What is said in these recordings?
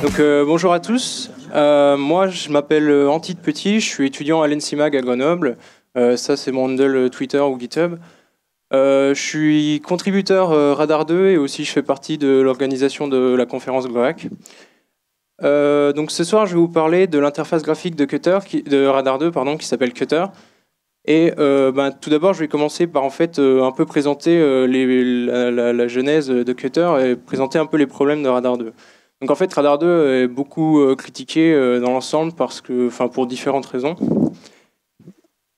Donc bonjour à tous, moi je m'appelle Antide Petit, je suis étudiant à l'ENSIMAG à Grenoble, ça c'est mon handle Twitter ou GitHub. Je suis contributeur Radar 2 et aussi je fais partie de l'organisation de la conférence GLOAC. Donc ce soir je vais vous parler de l'interface graphique de Radar 2 pardon, qui s'appelle Cutter. Et tout d'abord je vais commencer par en fait un peu présenter la genèse de Cutter et présenter un peu les problèmes de Radar 2. Donc en fait, Radar 2 est beaucoup critiqué dans l'ensemble pour différentes raisons.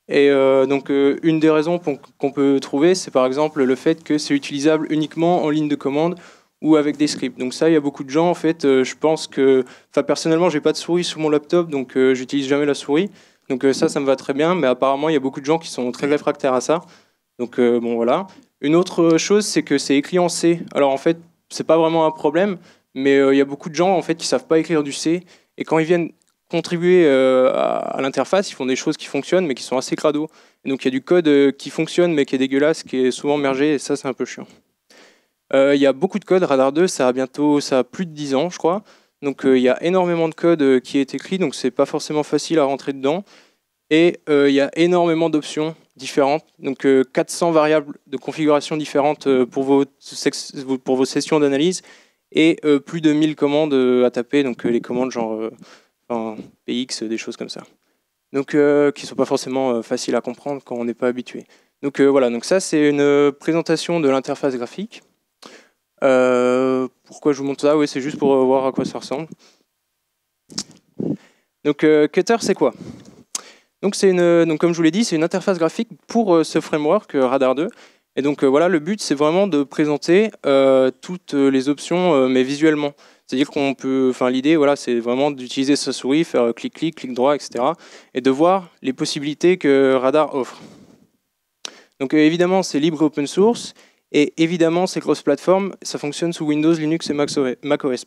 Et une des raisons qu'on peut trouver, c'est par exemple le fait que c'est utilisable uniquement en ligne de commande ou avec des scripts. Donc ça, il y a beaucoup de gens, en fait, je pense que... personnellement, j'ai pas de souris sur mon laptop, donc j'utilise jamais la souris. Donc ça me va très bien, mais apparemment, il y a beaucoup de gens qui sont très réfractaires à ça. Donc bon, voilà. Une autre chose, c'est que c'est écrit en C. Alors en fait, c'est pas vraiment un problème, mais il y a beaucoup de gens en fait qui savent pas écrire du C, et quand ils viennent contribuer à l'interface, ils font des choses qui fonctionnent mais qui sont assez crado. Et donc il y a du code qui fonctionne mais qui est dégueulasse, qui est souvent mergé, et ça c'est un peu chiant. Il y a beaucoup de code, Radar 2 ça a plus de 10 ans je crois, donc il y a énormément de code qui est écrit, donc c'est pas forcément facile à rentrer dedans, et il y a énormément d'options différentes, donc 400 variables de configuration différentes pour vos sessions d'analyse, et plus de 1000 commandes à taper, donc les commandes genre PX, des choses comme ça. Donc qui ne sont pas forcément faciles à comprendre quand on n'est pas habitué. Donc voilà, donc ça c'est une présentation de l'interface graphique. Pourquoi je vous montre ça? Oui, c'est juste pour voir à quoi ça ressemble. Donc Cutter c'est quoi? Donc comme je vous l'ai dit, c'est une interface graphique pour ce framework Radar 2. Et donc voilà, le but c'est vraiment de présenter toutes les options mais visuellement. C'est-à-dire qu'on peut, l'idée voilà, c'est vraiment d'utiliser sa souris, faire clic-clic, clic droit, etc. et de voir les possibilités que Radar offre. Donc évidemment c'est libre et open source, et évidemment c'est cross-platform, ça fonctionne sous Windows, Linux et macOS.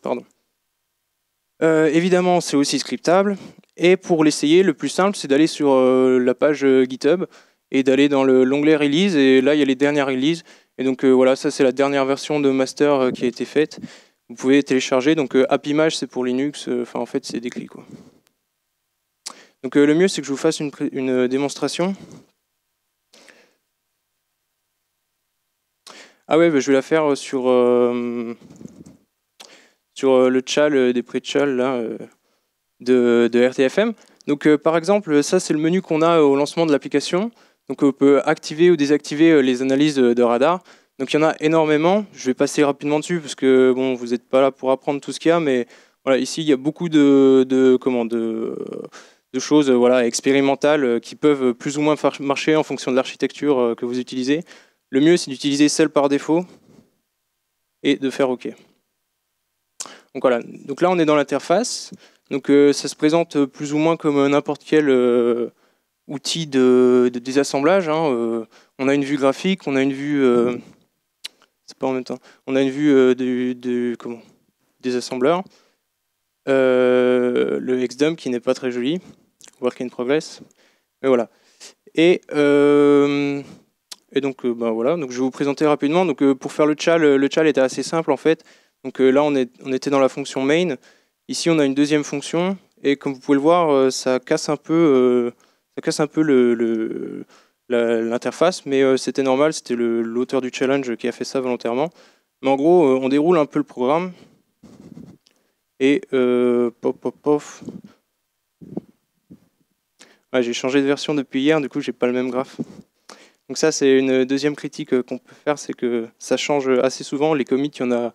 Évidemment c'est aussi scriptable. Et pour l'essayer, le plus simple, c'est d'aller sur la page GitHub et d'aller dans l'onglet Release. Et là, il y a les dernières releases. Et donc voilà, ça c'est la dernière version de master qui a été faite. Vous pouvez télécharger. Donc AppImage, c'est pour Linux. En fait, c'est des clics, quoi. Donc le mieux, c'est que je vous fasse une démonstration. Ah ouais, je vais la faire sur le tchal des pré-tchal là. De RTFM. Donc par exemple, ça c'est le menu qu'on a au lancement de l'application. Donc on peut activer ou désactiver les analyses de radar. Donc il y en a énormément. Je vais passer rapidement dessus parce que bon, vous n'êtes pas là pour apprendre tout ce qu'il y a, mais voilà, ici il y a beaucoup de choses voilà, expérimentales qui peuvent plus ou moins marcher en fonction de l'architecture que vous utilisez. Le mieux c'est d'utiliser celle par défaut et de faire OK. Donc voilà, donc là on est dans l'interface. Donc ça se présente plus ou moins comme n'importe quel outil de désassemblage. Hein. On a une vue graphique, on a une vue... c'est pas en même temps. On a une vue désassembleur. Le XDump qui n'est pas très joli. Work in progress. Mais voilà. Et donc voilà. Donc je vais vous présenter rapidement. Donc pour faire le tchal était assez simple en fait. Donc là on était dans la fonction main. Ici, on a une deuxième fonction, et comme vous pouvez le voir, ça casse un peu l'interface, mais c'était normal, c'était l'auteur du challenge qui a fait ça volontairement. Mais en gros, on déroule un peu le programme, et pof. Ouais, j'ai changé de version depuis hier, du coup, j'ai pas le même graphe. Donc ça, c'est une deuxième critique qu'on peut faire, c'est que ça change assez souvent. Les commits, je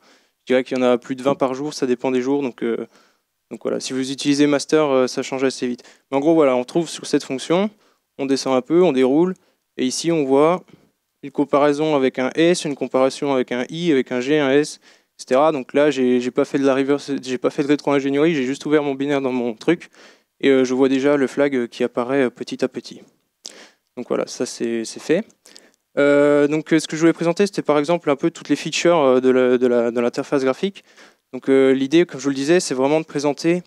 dirais qu'il y en a plus de 20 par jour, ça dépend des jours, donc voilà, si vous utilisez master, ça change assez vite. Mais en gros, voilà, on trouve sur cette fonction, on descend un peu, on déroule, et ici on voit une comparaison avec un S, une comparaison avec un I, avec un G, un S, etc. Donc là, j'ai pas fait de rétro-ingénierie, j'ai juste ouvert mon binaire dans mon truc, et je vois déjà le flag qui apparaît petit à petit. Donc voilà, ça c'est fait. Donc ce que je voulais présenter, c'était par exemple un peu toutes les features de l'interface graphique. Donc l'idée, comme je vous le disais, c'est vraiment de présenter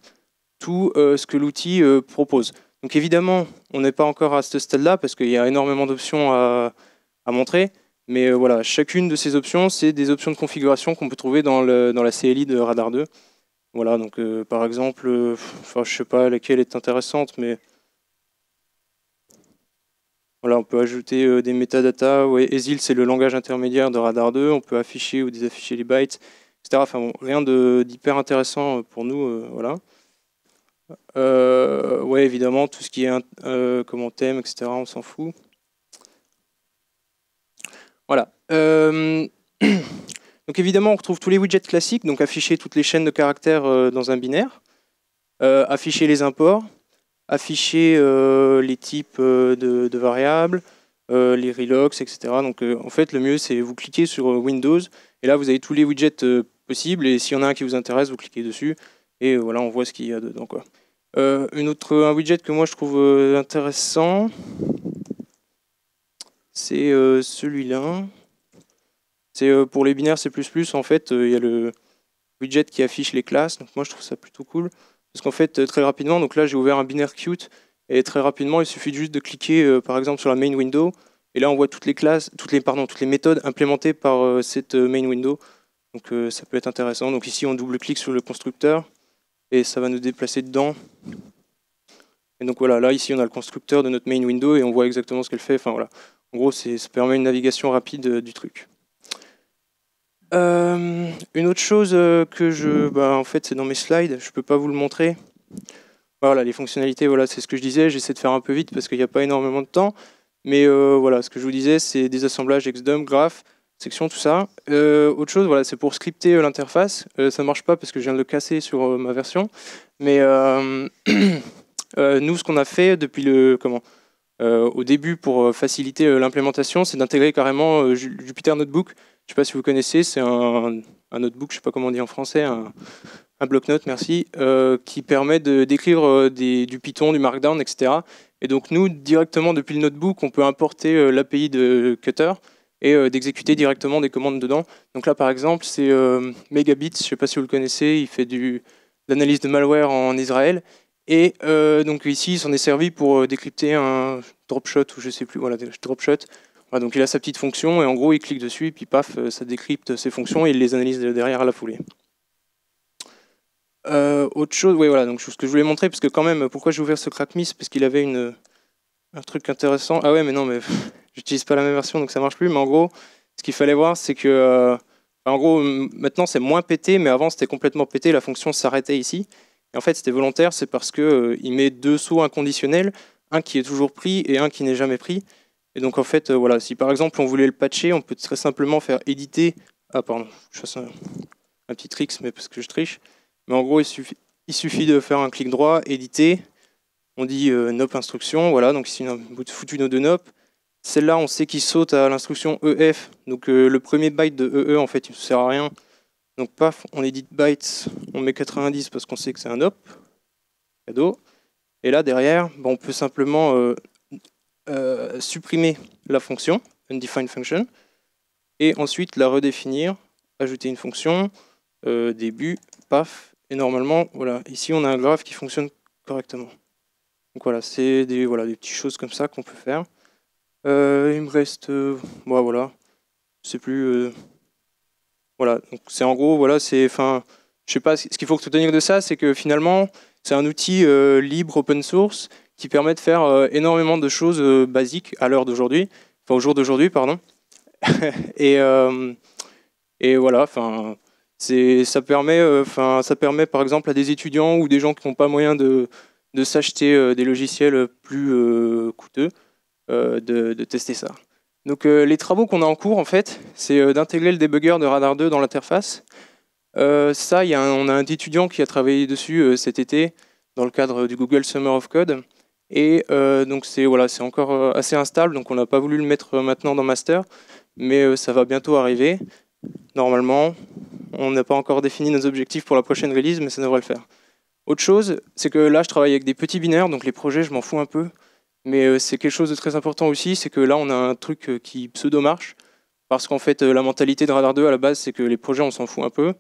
tout ce que l'outil propose. Donc évidemment, on n'est pas encore à ce stade-là parce qu'il y a énormément d'options à montrer, Mais voilà, chacune de ces options, c'est des options de configuration qu'on peut trouver dans la CLI de Radar 2. Voilà, donc par exemple, enfin, je sais pas laquelle est intéressante, mais voilà, on peut ajouter des métadatas. Ouais, ESIL, c'est le langage intermédiaire de Radar 2. On peut afficher ou désafficher les bytes, etc. Enfin bon, rien d'hyper intéressant pour nous, voilà. Ouais, évidemment, tout ce qui est comment thème, etc., on s'en fout. Voilà. Donc évidemment, on retrouve tous les widgets classiques, donc afficher toutes les chaînes de caractères dans un binaire, afficher les imports, afficher les types de variables, les relocks, etc. Donc en fait, le mieux, c'est vous cliquez sur Windows, et là, vous avez tous les widgets possibles, et s'il y en a un qui vous intéresse, vous cliquez dessus, et voilà, on voit ce qu'il y a dedans, quoi. Un widget que moi, je trouve intéressant, c'est celui-là. C'est pour les binaires C++, en fait, il y a le widget qui affiche les classes. Donc moi, je trouve ça plutôt cool. Parce qu'en fait, très rapidement, donc là, j'ai ouvert un binaire Qt. Et très rapidement, il suffit juste de cliquer, par exemple, sur la main window. Et là, on voit toutes les classes, toutes les méthodes implémentées par cette main window. Donc ça peut être intéressant. Donc ici, on double-clique sur le constructeur. Et ça va nous déplacer dedans. Et donc voilà, là, ici, on a le constructeur de notre main window. Et on voit exactement ce qu'elle fait. Enfin voilà. En gros, ça permet une navigation rapide du truc. Une autre chose en fait, c'est dans mes slides, je peux pas vous le montrer. Voilà, les fonctionnalités, voilà, c'est ce que je disais, j'essaie de faire un peu vite parce qu'il n'y a pas énormément de temps. Mais voilà, ce que je vous disais, c'est des assemblages XDump, graph, section, tout ça. Autre chose, voilà, c'est pour scripter l'interface. Ça marche pas parce que je viens de le casser sur ma version. Mais nous, ce qu'on a fait depuis au début pour faciliter l'implémentation, c'est d'intégrer carrément Jupyter Notebook. Je ne sais pas si vous connaissez, c'est un notebook, je ne sais pas comment on dit en français, un bloc-notes, merci, qui permet d'écrire du Python, du Markdown, etc. Et donc nous, directement depuis le notebook, on peut importer l'API de Cutter et d'exécuter directement des commandes dedans. Donc là, par exemple, c'est Megabits, je ne sais pas si vous le connaissez, il fait de l'analyse de malware en Israël. Et donc ici, il s'en est servi pour décrypter un dropshot, ou je ne sais plus, voilà, dropshot. Voilà, donc il a sa petite fonction, et en gros, il clique dessus, et puis paf, ça décrypte ses fonctions, et il les analyse derrière à la foulée. Autre chose, oui, voilà, donc ce que je voulais montrer, parce que quand même, pourquoi j'ai ouvert ce crackmiss, parce qu'il avait un truc intéressant. Ah ouais, mais non, mais j'utilise pas la même version, donc ça marche plus, mais en gros, ce qu'il fallait voir, c'est que, en gros, maintenant c'est moins pété, mais avant c'était complètement pété, la fonction s'arrêtait ici. Et en fait, c'était volontaire, c'est parce que il met deux sauts inconditionnels, un qui est toujours pris et un qui n'est jamais pris. Et donc en fait, voilà, si par exemple on voulait le patcher, on peut très simplement faire éditer. Ah pardon, je fasse un petit tricks, mais parce que je triche. Mais en gros, il suffit de faire un clic droit, éditer. On dit nop instruction, voilà, donc ici on a foutu nos deux nop. Celle-là, on sait qu'il saute à l'instruction EF, donc le premier byte de EE, en fait, il ne sert à rien. Donc paf, on édite bytes, on met 90 parce qu'on sait que c'est un op, cadeau. Et là, derrière, on peut simplement supprimer la fonction, undefined function, et ensuite la redéfinir, ajouter une fonction, début, paf, et normalement, voilà, ici on a un graphe qui fonctionne correctement. Donc voilà, c'est des petites choses comme ça qu'on peut faire. Il me reste, voilà, je sais plus, voilà, donc c'est en gros, voilà, je sais pas, ce qu'il faut retenir de ça, c'est que finalement, c'est un outil libre, open source, qui permet de faire énormément de choses basiques à l'heure d'aujourd'hui, enfin au jour d'aujourd'hui, pardon. et voilà, enfin, ça permet par exemple à des étudiants ou des gens qui n'ont pas moyen de s'acheter des logiciels plus coûteux de tester ça. Donc les travaux qu'on a en cours, en fait, c'est d'intégrer le debugger de Radar 2 dans l'interface. Ça, on a un étudiant qui a travaillé dessus cet été dans le cadre du Google Summer of Code. Et donc c'est encore assez instable, donc on n'a pas voulu le mettre maintenant dans Master, mais ça va bientôt arriver. Normalement, on n'a pas encore défini nos objectifs pour la prochaine release, mais ça devrait le faire. Autre chose, c'est que là, je travaille avec des petits binaires, donc les projets, je m'en fous un peu. Mais c'est quelque chose de très important aussi, c'est que là, on a un truc qui pseudo-marche. Parce qu'en fait, la mentalité de Radar 2, à la base, c'est que les projets, on s'en fout un peu.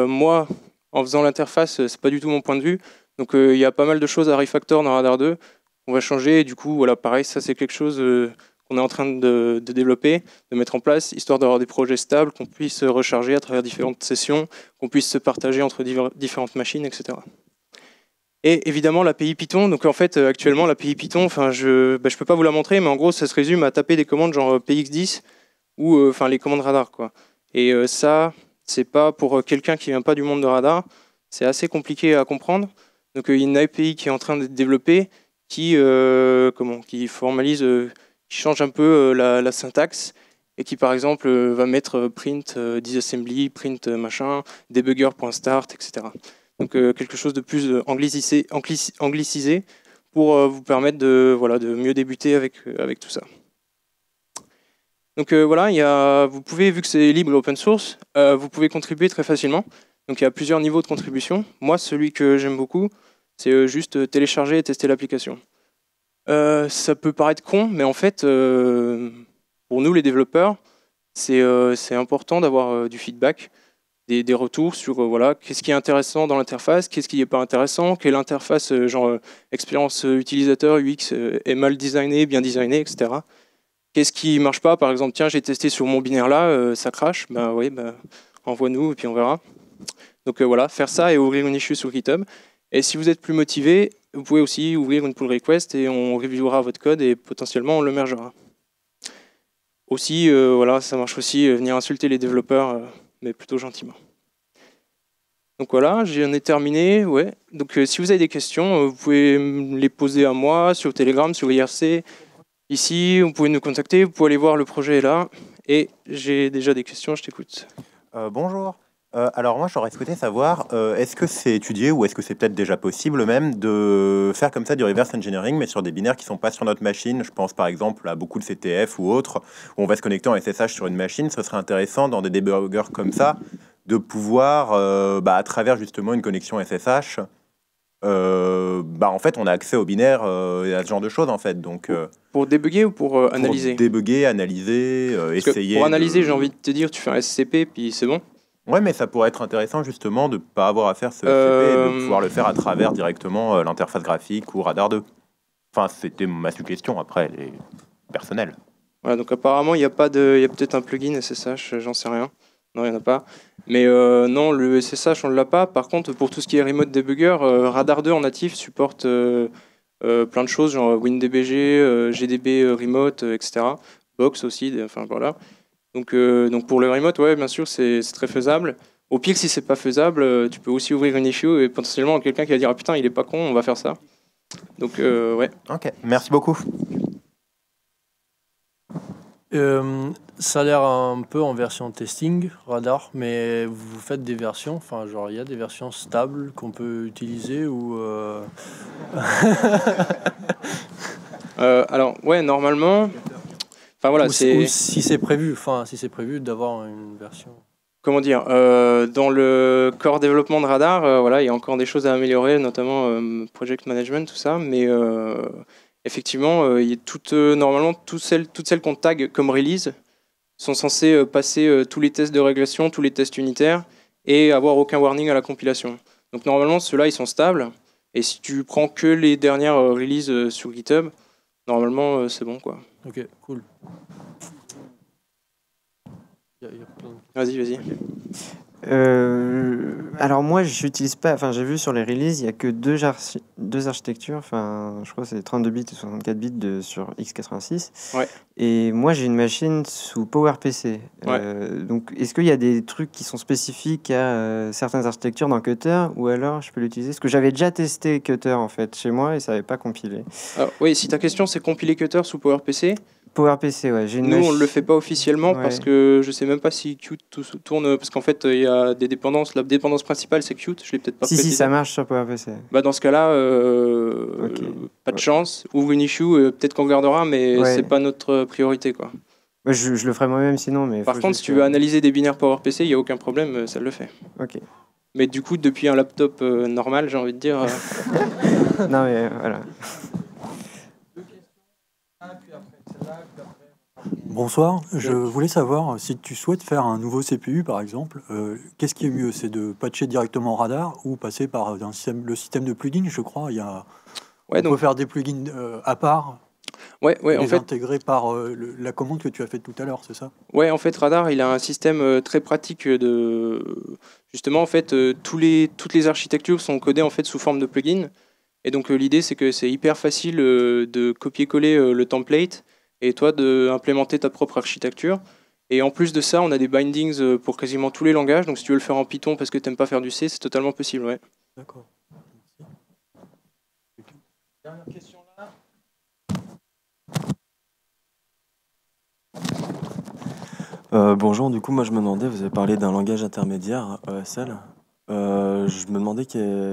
Moi, en faisant l'interface, c'est pas du tout mon point de vue. Donc, il y a pas mal de choses à refactor dans Radar 2. On va changer, et du coup, voilà, pareil, ça, c'est quelque chose qu'on est en train de développer, de mettre en place, histoire d'avoir des projets stables, qu'on puisse recharger à travers différentes sessions, qu'on puisse se partager entre différentes machines, etc. Et évidemment l'API Python. Donc en fait actuellement l'API Python, enfin je peux pas vous la montrer, mais en gros ça se résume à taper des commandes genre PX10 ou enfin les commandes radar quoi. Et ça c'est pas pour quelqu'un qui vient pas du monde de radar, c'est assez compliqué à comprendre. Donc il y a une API qui est en train d'être développée qui formalise, qui change un peu la syntaxe et qui par exemple va mettre print disassembly, print machin, debugger.start, etc. Donc quelque chose de plus anglicisé pour vous permettre de mieux débuter avec tout ça. Donc voilà, vous pouvez, vu que c'est libre et open source, vous pouvez contribuer très facilement. Donc il y a plusieurs niveaux de contribution. Moi, celui que j'aime beaucoup, c'est juste télécharger et tester l'application. Ça peut paraître con, mais en fait, pour nous les développeurs, c'est important d'avoir du feedback, des retours sur voilà, qu'est-ce qui est intéressant dans l'interface, qu'est-ce qui n'est pas intéressant, quelle interface, expérience utilisateur, UX est mal designée, bien designée, etc. Qu'est-ce qui ne marche pas, par exemple, tiens, j'ai testé sur mon binaire là, ça crache, ben oui, envoie-nous et puis on verra. Donc voilà, faire ça et ouvrir une issue sur GitHub. Et si vous êtes plus motivé, vous pouvez aussi ouvrir une pull request et on reviewera votre code et potentiellement on le mergera. Aussi, voilà, ça marche aussi, venir insulter les développeurs, mais plutôt gentiment. Donc voilà, j'en ai terminé. Ouais. Donc si vous avez des questions, vous pouvez me les poser à moi sur Telegram, sur IRC. Ici, vous pouvez nous contacter, vous pouvez aller voir le projet est là. Et j'ai déjà des questions, je t'écoute. Bonjour. Alors moi, j'aurais souhaité savoir, est-ce que c'est étudié ou est-ce que c'est peut-être déjà possible même de faire comme ça du reverse engineering, mais sur des binaires qui sont pas sur notre machine. Je pense par exemple à beaucoup de CTF ou autres, où on va se connecter en SSH sur une machine. Ce serait intéressant dans des debuggers comme ça de pouvoir, à travers justement une connexion SSH, en fait, on a accès au binaire et à ce genre de choses en fait. Donc, pour débugger ou pour analyser? Pour débugger, analyser, essayer. Pour analyser, j'ai envie de te dire, tu fais un SCP, puis c'est bon. Ouais, mais ça pourrait être intéressant justement de ne pas avoir à faire ce SCP et de pouvoir le faire à travers directement l'interface graphique ou Radar 2. Enfin, c'était ma suggestion, après, elle est personnelle. Voilà, donc apparemment, il y a peut-être un plugin SSH, j'en sais rien. Non, il n'y en a pas. Mais non, le SSH, on ne l'a pas. Par contre, pour tout ce qui est remote debugger, Radar 2 en natif supporte plein de choses, genre WinDBG, GDB remote, etc. Box aussi, enfin voilà. Donc pour le remote, ouais, bien sûr, c'est très faisable. Au pire, si c'est pas faisable, tu peux aussi ouvrir une issue et potentiellement quelqu'un qui va dire ah, putain, il est pas con, on va faire ça. Donc ouais. Ok, merci beaucoup. Ça a l'air un peu en version testing, Radar, mais vous faites des versions, enfin genre il y a des versions stables qu'on peut utiliser ou alors ouais, normalement, enfin voilà, ou si c'est prévu, d'avoir une version. Comment dire, dans le core développement de Radar, voilà, il y a encore des choses à améliorer, notamment project management, tout ça, mais effectivement, il y a normalement toutes celles qu'on tag comme release sont censées passer tous les tests de régression, tous les tests unitaires et avoir aucun warning à la compilation. Donc normalement, ceux-là, ils sont stables. Et si tu prends que les dernières releases sur GitHub, normalement, c'est bon, quoi. Ok, cool. Vas-y. Alors moi, j'utilise pas. Enfin, j'ai vu sur les releases, il y a que deux architectures. Enfin, je crois que c'est 32 bits ou 64 bits sur x86. Ouais. Et moi, j'ai une machine sous PowerPC. Ouais. Donc, est-ce qu'il y a des trucs qui sont spécifiques à certaines architectures dans Qt, ou alors je peux l'utiliser? Parce que j'avais déjà testé Qt en fait chez moi et ça n'avait pas compilé. Alors, oui, si ta question c'est compiler Qt sous PowerPC. PowerPC, ouais. Nous, on ne le fait pas officiellement parce que je ne sais même pas si Qt tourne. Parce qu'en fait, il y a des dépendances. La dépendance principale, c'est Qt. Je l'ai peut-être pas précisé. Si, ça marche sur PowerPC. Bah, dans ce cas-là, pas de chance. Ouvre une issue, peut-être qu'on regardera, mais c'est pas notre priorité, quoi. Je le ferai moi-même sinon. Mais par contre, si tu veux analyser des binaires PowerPC, il n'y a aucun problème, ça le fait. Ok. Mais du coup, depuis un laptop normal, j'ai envie de dire. Non, mais voilà. Bonsoir, je voulais savoir si tu souhaites faire un nouveau CPU par exemple, qu'est-ce qui est mieux? C'est de patcher directement Radar ou passer par le système de plugins, je crois. On peut faire des plugins à part. Ouais, en les fait, intégrer par la commande que tu as faite tout à l'heure, c'est ça? ouais, en fait, Radar, il a un système très pratique de... Justement, en fait, toutes les architectures sont codées en fait sous forme de plugins. Et donc, l'idée, c'est que c'est hyper facile de copier-coller le template et toi d'implémenter ta propre architecture. Et en plus de ça, on a des bindings pour quasiment tous les langages. Donc, si tu veux le faire en Python parce que tu n'aimes pas faire du C, c'est totalement possible, ouais. D'accord. Dernière question là. Bonjour, du coup, moi je me demandais, vous avez parlé d'un langage intermédiaire, ESL. Je me demandais,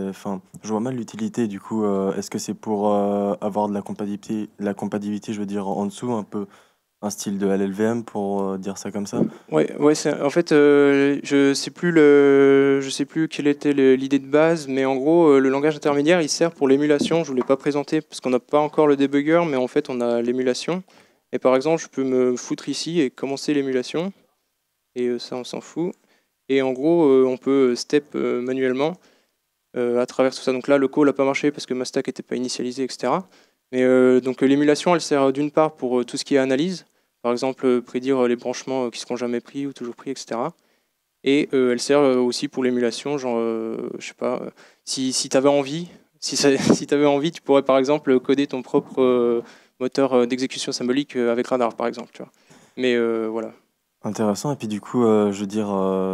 enfin, je vois mal l'utilité, du coup, est-ce que c'est pour avoir de la compatibilité, je veux dire, en dessous, un peu un style de LLVM, pour dire ça comme ça? Ouais, en fait, je sais plus quelle était l'idée de base, mais en gros, le langage intermédiaire, il sert pour l'émulation. Je ne vous l'ai pas présenté parce qu'on n'a pas encore le debugger, mais en fait, on a l'émulation. Et par exemple, je peux me foutre ici et commencer l'émulation. Et ça, on s'en fout. Et en gros, on peut step manuellement à travers tout ça. Donc là, le call n'a pas marché parce que ma stack n'était pas initialisée, etc. Mais donc l'émulation, elle sert d'une part pour tout ce qui est analyse. Par exemple, prédire les branchements qui ne seront jamais pris ou toujours pris, etc. Et elle sert aussi pour l'émulation, genre, je sais pas, si tu avais envie, si t'avais envie, tu pourrais par exemple coder ton propre moteur d'exécution symbolique avec Radar, par exemple. Tu vois. Mais voilà. Intéressant, et puis du coup, je veux dire,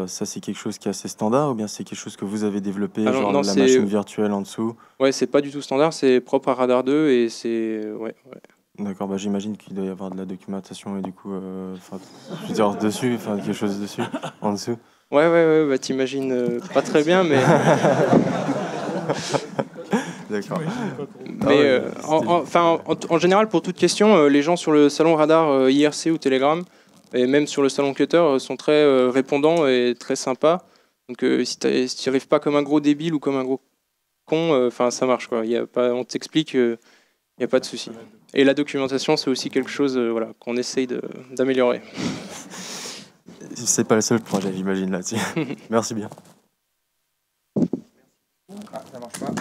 ça c'est quelque chose qui est assez standard, ou bien c'est quelque chose que vous avez développé, Ah non, genre non, la machine virtuelle en dessous? Ouais, c'est pas du tout standard, c'est propre à Radar 2 et c'est... Ouais. D'accord, bah j'imagine qu'il doit y avoir de la documentation et du coup, enfin, je veux dire dessus, enfin quelque chose dessus, en dessous. Ouais, bah t'imagines pas très bien, mais... D'accord. Mais en général, pour toute question, les gens sur le salon Radar IRC ou Telegram, et même sur le salon Cutter, sont très répondants et très sympas. Donc si tu n'y arrives pas comme un gros débile ou comme un gros con, ça marche, quoi. On t'explique, il n'y a pas de souci. Et la documentation, c'est aussi quelque chose voilà, qu'on essaye d'améliorer. C'est pas le seul projet, j'imagine, là-dessus. Merci bien. Ah, ça marche pas.